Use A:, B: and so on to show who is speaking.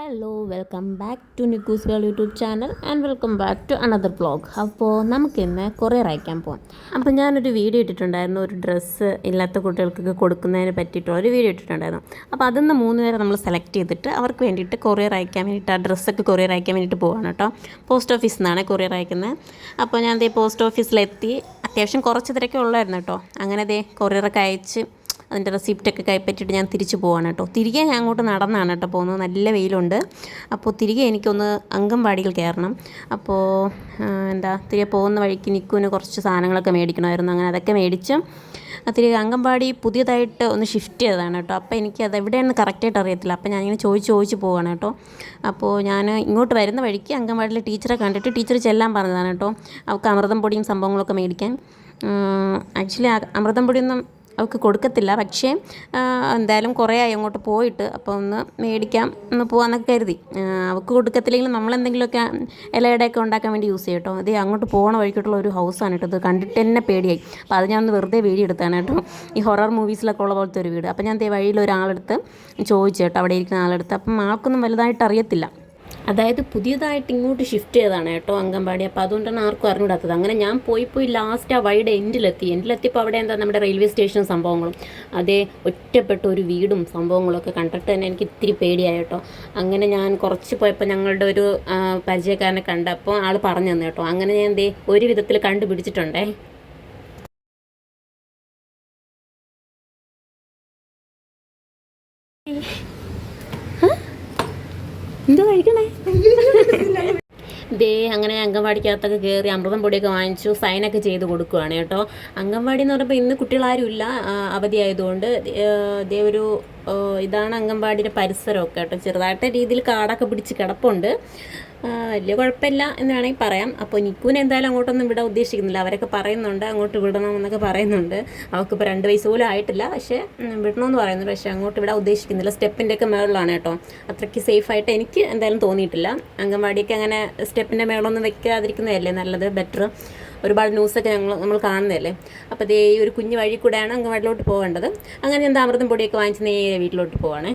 A: Hello welcome back to Nikku's world YouTube channel and welcome back to another vlog. അപ്പോൾ നമുക്കിന്ന് courier അയക്കാൻ പോകാം. അപ്പോൾ ഞാനൊരു വീഡിയോ ഇട്ടിട്ടുണ്ടായിരുന്നു, ഒരു ഡ്രസ്സ് ഇല്ലാത്ത കുട്ടികൾക്കൊക്കെ കൊടുക്കുന്നതിന് പറ്റിയിട്ടുള്ള ഒരു വീഡിയോ ഇട്ടിട്ടുണ്ടായിരുന്നു. അപ്പോൾ അതിൽ 3 പേരെ നമ്മൾ സെലക്ട് ചെയ്തിട്ട് അവർക്ക് വേണ്ടിയിട്ട് കൊറിയർ അയക്കാൻ വേണ്ടിയിട്ട് ആ ഡ്രസ്സൊക്കെ കൊറിയർ അയക്കാൻ വേണ്ടിയിട്ട് പോവാണ് കേട്ടോ. പോസ്റ്റ് ഓഫീസിൽ നിന്നാണ് കൊറിയർ അയക്കുന്നത്. അപ്പോൾ ഞാൻ പോസ്റ്റ് ഓഫീസിലെത്തി. അത്യാവശ്യം കുറച്ച് തിരക്കേ ഉള്ളായിരുന്നു കേട്ടോ. അങ്ങനെ കൊറിയറൊക്കെ അയച്ച് അതിൻ്റെ റെസിപ്റ്റൊക്കെ കൈപ്പറ്റിയിട്ട് ഞാൻ തിരിച്ച് പോവാണ് കേട്ടോ. തിരികെ ഞാൻ അങ്ങോട്ട് നടന്നാണ് കേട്ടോ പോകുന്നത്. നല്ല വെയിലുണ്ട്. അപ്പോൾ തിരികെ എനിക്കൊന്ന് അംഗൻവാടിയിൽ കയറണം. അപ്പോൾ തിരികെ പോകുന്ന വഴിക്ക് നിക്കുവിന് കുറച്ച് സാധനങ്ങളൊക്കെ മേടിക്കണമായിരുന്നു. അങ്ങനെ അതൊക്കെ മേടിച്ച് തിരികെ അംഗൻവാടി പുതിയതായിട്ട് ഒന്ന് ഷിഫ്റ്റ് ചെയ്തതാണ് കേട്ടോ. അപ്പോൾ എനിക്കത് എവിടെയാണെന്ന് കറക്റ്റായിട്ട് അറിയത്തില്ല. അപ്പോൾ ഞാനിങ്ങനെ ചോദിച്ച് പോവാണ് കേട്ടോ. അപ്പോൾ ഞാൻ ഇങ്ങോട്ട് വരുന്ന വഴിക്ക് അംഗൻവാടിയിലെ ടീച്ചറെ കണ്ടിട്ട് ടീച്ചർ ചെല്ലാൻ പറഞ്ഞതാണ് കേട്ടോ. അവൾക്ക് അമൃതം പൊടിയും സംഭവങ്ങളൊക്കെ മേടിക്കാൻ. ആക്ച്വലി അമൃതം പൊടിയൊന്നും അവൾക്ക് കൊടുക്കത്തില്ല, പക്ഷേ എന്തായാലും കുറേ ആയി അങ്ങോട്ട് പോയിട്ട്. അപ്പോൾ ഒന്ന് മേടിക്കാം, ഒന്ന് പോകാമെന്നൊക്കെ കരുതി. അവൾക്ക് കൊടുക്കത്തില്ലെങ്കിലും നമ്മളെന്തെങ്കിലുമൊക്കെ ഇലയുടെയൊക്കെ ഉണ്ടാക്കാൻ വേണ്ടി യൂസ് ചെയ്യും കേട്ടോ. അത് അങ്ങോട്ട് പോകുന്ന വഴിക്കിട്ടുള്ള ഒരു ഹൗസാണ് കേട്ടോ. ഇത് കണ്ടിട്ട് തന്നെ പേടിയായി. അപ്പോൾ അത് ഞാൻ ഒന്ന് വെറുതെ വീഡിയോ എടുത്താണ് കേട്ടോ. ഈ ഹൊറർ മൂവീസിലൊക്കെ ഉള്ള പോലത്തെ ഒരു വീട്. അപ്പോൾ ഞാൻ വഴിയിൽ ഒരാളെടുത്ത് ചോദിച്ചു കേട്ടോ, അവിടെ ഇരിക്കുന്ന ആളെടുത്ത്. അപ്പം ആൾക്കൊന്നും വലുതായിട്ട് അറിയത്തില്ല. അതായത് പുതിയതായിട്ട് ഇങ്ങോട്ട് ഷിഫ്റ്റ് ചെയ്തതാണ് കേട്ടോ അംഗൻവാടി. അപ്പോൾ അതുകൊണ്ടാണ് ആർക്കും അറിഞ്ഞിടാത്തത്. അങ്ങനെ ഞാൻ പോയി ലാസ്റ്റ് ആ വഴിയുടെ എൻഡിലെത്തിയപ്പോൾ അവിടെ നമ്മുടെ റെയിൽവേ സ്റ്റേഷൻ സംഭവങ്ങളും ഒറ്റപ്പെട്ട ഒരു വീടും സംഭവങ്ങളൊക്കെ കണ്ടിട്ട് തന്നെ എനിക്ക് ഇത്തിരി പേടിയായി കേട്ടോ. അങ്ങനെ ഞാൻ കുറച്ച് പോയപ്പോൾ ഞങ്ങളുടെ ഒരു പരിചയക്കാരനെ കണ്ടപ്പോൾ ആൾ പറഞ്ഞു തന്നു കേട്ടോ. അങ്ങനെ ഞാൻ ഒരു വിധത്തിൽ കണ്ടുപിടിച്ചിട്ടുണ്ടേ. എന്തോ കഴിക്കണേ അങ്ങനെ അംഗൻവാടിക്കകത്തൊക്കെ കയറി അമൃതം പൊടിയൊക്കെ വാങ്ങിച്ചു, സൈനൊക്കെ ചെയ്ത് കൊടുക്കുകയാണ് കേട്ടോ. അംഗൻവാടി എന്ന് പറയുമ്പോൾ ഇന്ന് കുട്ടികളാരുമില്ല, അവധിയായതുകൊണ്ട് ഒരു ഇതാണ് അംഗൻവാടിയുടെ പരിസരമൊക്കെ കേട്ടോ. ചെറുതായിട്ട് രീതിയിൽ കാടൊക്കെ പിടിച്ച് കിടപ്പുണ്ട്. വലിയ കുഴപ്പമില്ല എന്ന് വേണമെങ്കിൽ പറയാം. അപ്പോൾ നിക്കുവിനെ എന്തായാലും അങ്ങോട്ടൊന്നും വിടാൻ ഉദ്ദേശിക്കുന്നില്ല. അവരൊക്കെ പറയുന്നുണ്ട് അങ്ങോട്ട് വിടണമെന്നൊക്കെ പറയുന്നുണ്ട്. അവൾക്കിപ്പോൾ 2 വയസ്സ് പോലും ആയിട്ടില്ല, പക്ഷേ വിടണമെന്ന് പറയുന്നുണ്ട്. പക്ഷേ അങ്ങോട്ട് വിടാൻ ഉദ്ദേശിക്കുന്നില്ല. സ്റ്റെപ്പിൻ്റെയൊക്കെ മേളിലാണ് കേട്ടോ. അത്രയ്ക്ക് സേഫായിട്ട് എനിക്ക് എന്തായാലും തോന്നിയിട്ടില്ല. അംഗൻവാടിയൊക്കെ അങ്ങനെ സ്റ്റെപ്പിൻ്റെ മേളൊന്നും വെക്കാതിരിക്കുന്നതല്ലേ നല്ലത്, ബെറ്റർ. ഒരുപാട് ന്യൂസൊക്കെ നമ്മൾ കാണുന്നതല്ലേ. അപ്പോൾ ഈ ഒരു കുഞ്ഞു വഴി കൂടെയാണ് അംഗൻവാടിയിലോട്ട് പോകേണ്ടത്. അങ്ങനെ അമൃതം പൊടിയൊക്കെ വാങ്ങിച്ച് നേരെ വീട്ടിലോട്ട് പോവാണ്.